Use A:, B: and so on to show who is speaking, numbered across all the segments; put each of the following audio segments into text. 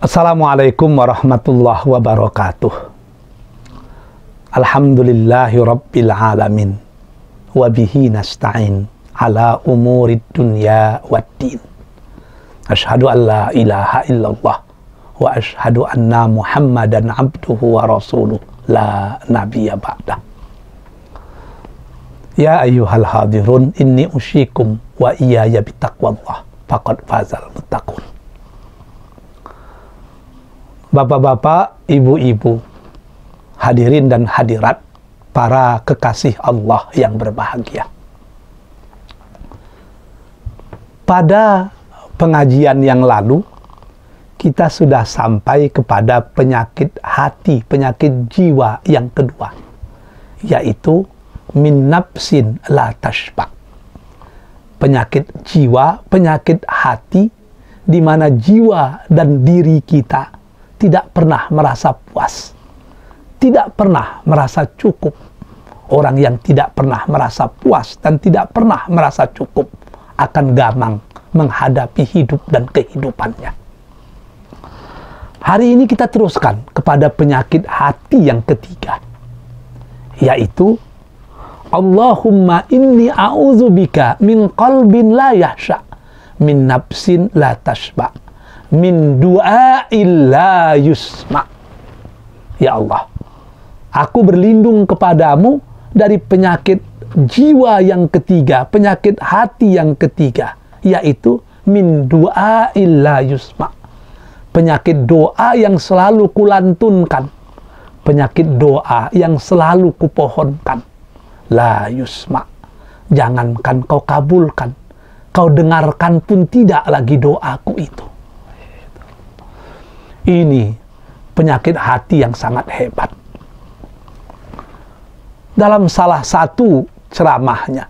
A: Assalamualaikum warahmatullahi wabarakatuh. Alhamdulillahi rabbil alamin. Wabihi nasta'in ala umurid dunya waddin. Ashhadu an la ilaha illallah wa ashhadu anna Muhammadan abduhu wa rasuluh la nabiyya ba'dah. Ya ayyuhal hadirun, inni usyikum wa iyaya bitaqwallah faqad fazal muttaqun. Bapak-bapak, ibu-ibu, hadirin dan hadirat, para kekasih Allah yang berbahagia. Pada pengajian yang lalu, kita sudah sampai kepada penyakit hati, penyakit jiwa yang kedua, yaitu min nafsin la tashba. Penyakit jiwa, penyakit hati, di mana jiwa dan diri kita tidak pernah merasa puas, tidak pernah merasa cukup. Orang yang tidak pernah merasa puas dan tidak pernah merasa cukup akan gamang menghadapi hidup dan kehidupannya. Hari ini kita teruskan kepada penyakit hati yang ketiga, yaitu Allahumma inni a'udzubika min qalbin la yahsha, min nafsin la tashba, min du'ain la yusma. Ya Allah, aku berlindung kepadamu dari penyakit jiwa yang ketiga, penyakit hati yang ketiga, yaitu min du'ain la yusma. Penyakit doa yang selalu kulantunkan, penyakit doa yang selalu kupohonkan, la yusma. Jangankan kau kabulkan, kau dengarkan pun tidak lagi doaku itu. Ini penyakit hati yang sangat hebat. Dalam salah satu ceramahnya,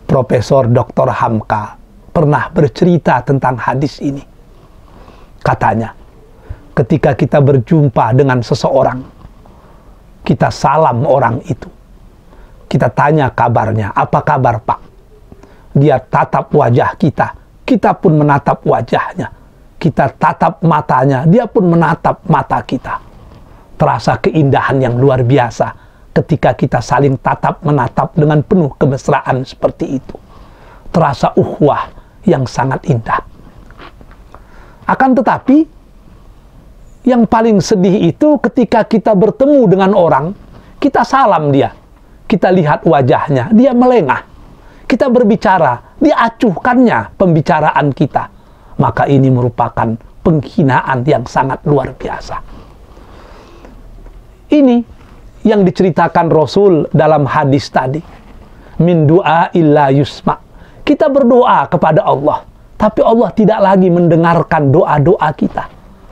A: Profesor Dr. Hamka pernah bercerita tentang hadis ini. Katanya, ketika kita berjumpa dengan seseorang, kita salam orang itu. Kita tanya kabarnya, apa kabar Pak? Dia tatap wajah kita, kita pun menatap wajahnya. Kita tatap matanya, dia pun menatap mata kita. Terasa keindahan yang luar biasa ketika kita saling tatap menatap dengan penuh kemesraan seperti itu. Terasa ukhuwah yang sangat indah. Akan tetapi, yang paling sedih itu ketika kita bertemu dengan orang, kita salam dia, kita lihat wajahnya, dia melengah. Kita berbicara, dia acuhkannya pembicaraan kita. Maka ini merupakan penghinaan yang sangat luar biasa. Ini yang diceritakan Rasul dalam hadis tadi. Min du'a illa yusma. Kita berdoa kepada Allah, tapi Allah tidak lagi mendengarkan doa-doa kita.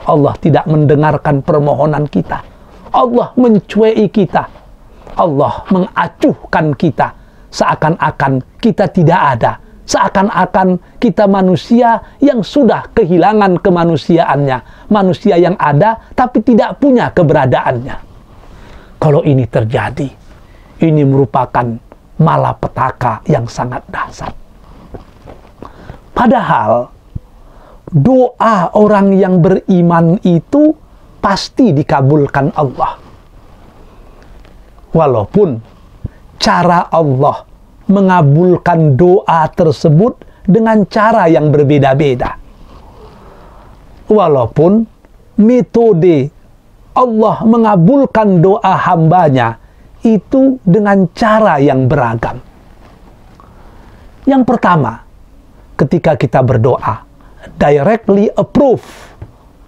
A: Allah tidak mendengarkan permohonan kita. Allah mencuei kita. Allah mengacuhkan kita. Seakan-akan kita tidak ada. Seakan-akan kita manusia yang sudah kehilangan kemanusiaannya. Manusia yang ada tapi tidak punya keberadaannya. Kalau ini terjadi, ini merupakan malapetaka yang sangat dahsyat. Padahal doa orang yang beriman itu pasti dikabulkan Allah. Walaupun cara Allah mengabulkan doa tersebut dengan cara yang berbeda-beda. Walaupun metode Allah mengabulkan doa hambanya itu dengan cara yang beragam. Yang pertama, ketika kita berdoa, directly approve,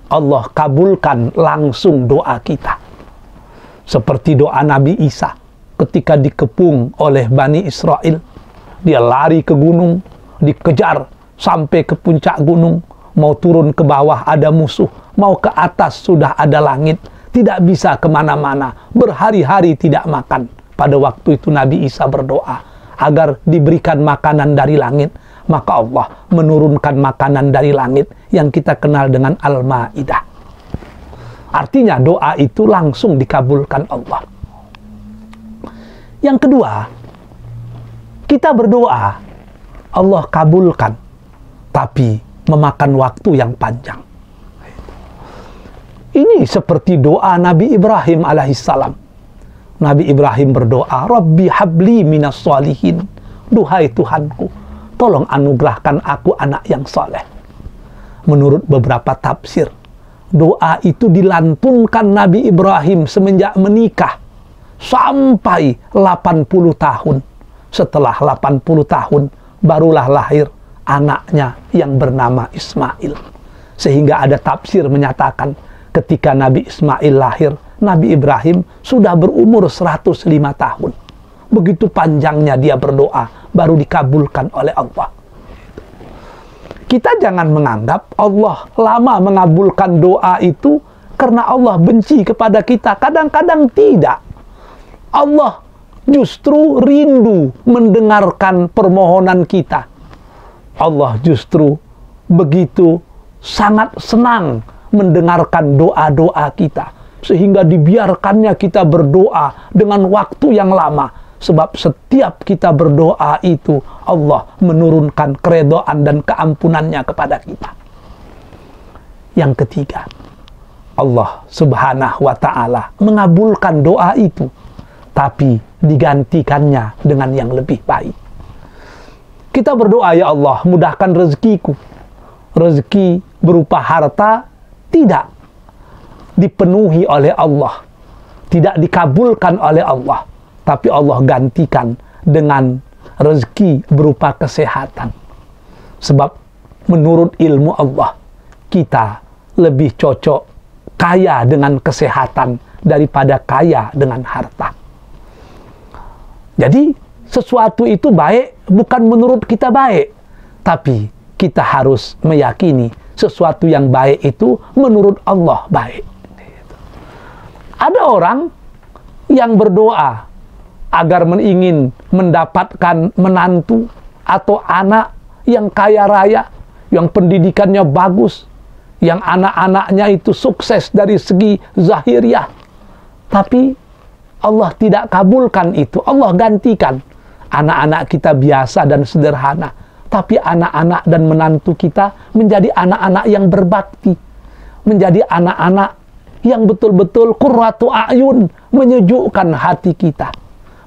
A: Allah kabulkan langsung doa kita. Seperti doa Nabi Isa ketika dikepung oleh Bani Israel. Dia lari ke gunung, dikejar sampai ke puncak gunung. Mau turun ke bawah ada musuh, mau ke atas sudah ada langit. Tidak bisa kemana-mana, berhari-hari tidak makan. Pada waktu itu Nabi Isa berdoa agar diberikan makanan dari langit. Maka Allah menurunkan makanan dari langit yang kita kenal dengan Al-Ma'idah. Artinya doa itu langsung dikabulkan Allah. Yang kedua, kita berdoa, Allah kabulkan, tapi memakan waktu yang panjang. Ini seperti doa Nabi Ibrahim alaihissalam. Nabi Ibrahim berdoa, Rabbi habli minas sholihin. Duhai Tuhanku, tolong anugerahkan aku anak yang soleh. Menurut beberapa tafsir, doa itu dilantunkan Nabi Ibrahim semenjak menikah sampai 80 tahun. Setelah 80 tahun, barulah lahir anaknya yang bernama Ismail. Sehingga ada tafsir menyatakan ketika Nabi Ismail lahir, Nabi Ibrahim sudah berumur 105 tahun. Begitu panjangnya dia berdoa, baru dikabulkan oleh Allah. Kita jangan menganggap Allah lama mengabulkan doa itu karena Allah benci kepada kita. Kadang-kadang tidak. Allah justru rindu mendengarkan permohonan kita. Allah justru begitu sangat senang mendengarkan doa-doa kita, sehingga dibiarkannya kita berdoa dengan waktu yang lama. Sebab setiap kita berdoa itu Allah menurunkan keredaan dan keampunannya kepada kita. Yang ketiga, Allah Subhanahu wa ta'ala mengabulkan doa itu, tapi digantikannya dengan yang lebih baik. Kita berdoa, ya Allah, mudahkan rezekiku. Rezeki berupa harta tidak dipenuhi oleh Allah, tidak dikabulkan oleh Allah, tapi Allah gantikan dengan rezeki berupa kesehatan. Sebab menurut ilmu Allah, kita lebih cocok kaya dengan kesehatan daripada kaya dengan harta. Jadi sesuatu itu baik bukan menurut kita baik, tapi kita harus meyakini sesuatu yang baik itu menurut Allah baik. Ada orang yang berdoa agar ingin mendapatkan menantu atau anak yang kaya raya, yang pendidikannya bagus, yang anak-anaknya itu sukses dari segi zahiriah. Tapi Allah tidak kabulkan itu. Allah gantikan. Anak-anak kita biasa dan sederhana, tapi anak-anak dan menantu kita menjadi anak-anak yang berbakti, menjadi anak-anak yang betul-betul qurratu a'yun, menyejukkan hati kita,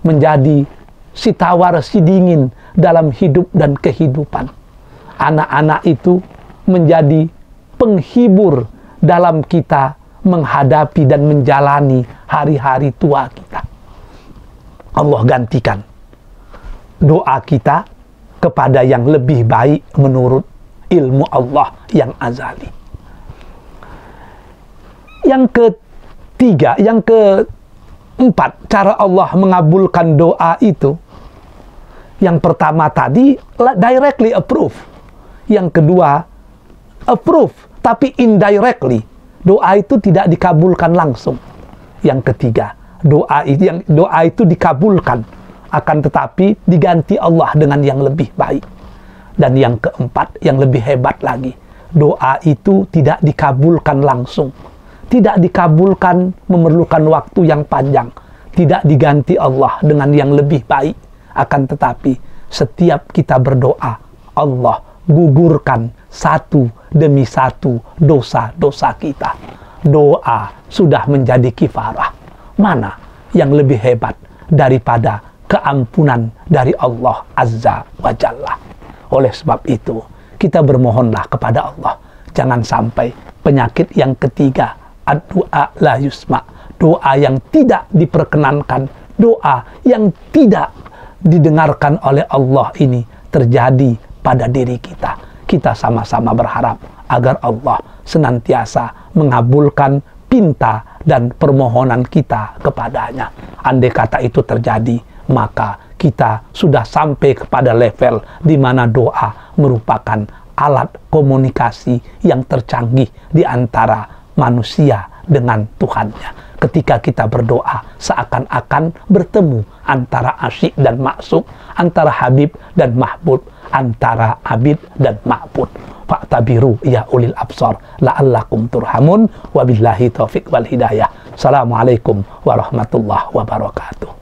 A: menjadi si tawar si dingin dalam hidup dan kehidupan. Anak-anak itu menjadi penghibur dalam kita menghadapi dan menjalani hari-hari tua kita. Allah gantikan doa kita kepada yang lebih baik menurut ilmu Allah yang azali. Yang ketiga, yang keempat, cara Allah mengabulkan doa itu. Yang pertama tadi, directly approve. Yang kedua, approve, tapi indirectly. Doa itu tidak dikabulkan langsung. Yang ketiga, doa itu dikabulkan, akan tetapi diganti Allah dengan yang lebih baik. Dan yang keempat, yang lebih hebat lagi, doa itu tidak dikabulkan langsung, tidak dikabulkan memerlukan waktu yang panjang, tidak diganti Allah dengan yang lebih baik. Akan tetapi setiap kita berdoa, Allah gugurkan satu demi satu dosa-dosa kita. Doa sudah menjadi kifarah. Mana yang lebih hebat daripada keampunan dari Allah Azza wa Jalla? Oleh sebab itu, kita bermohonlah kepada Allah, jangan sampai penyakit yang ketiga, ad-du'a la yusma, doa yang tidak diperkenankan, doa yang tidak didengarkan oleh Allah ini terjadi pada diri kita. Kita sama-sama berharap agar Allah senantiasa mengabulkan pinta dan permohonan kita kepadanya. Andai kata itu terjadi, maka kita sudah sampai kepada level di mana doa merupakan alat komunikasi yang tercanggih di antara manusia dengan Tuhannya. Ketika kita berdoa, seakan-akan bertemu antara asyik dan maksud, antara habib dan mahbub, antara abid dan ma'bud. Fa'tabiru ya ulil absar la'allakum turhamun. Wabillahi taufiq wal hidayah. Assalamualaikum warahmatullahi wabarakatuh.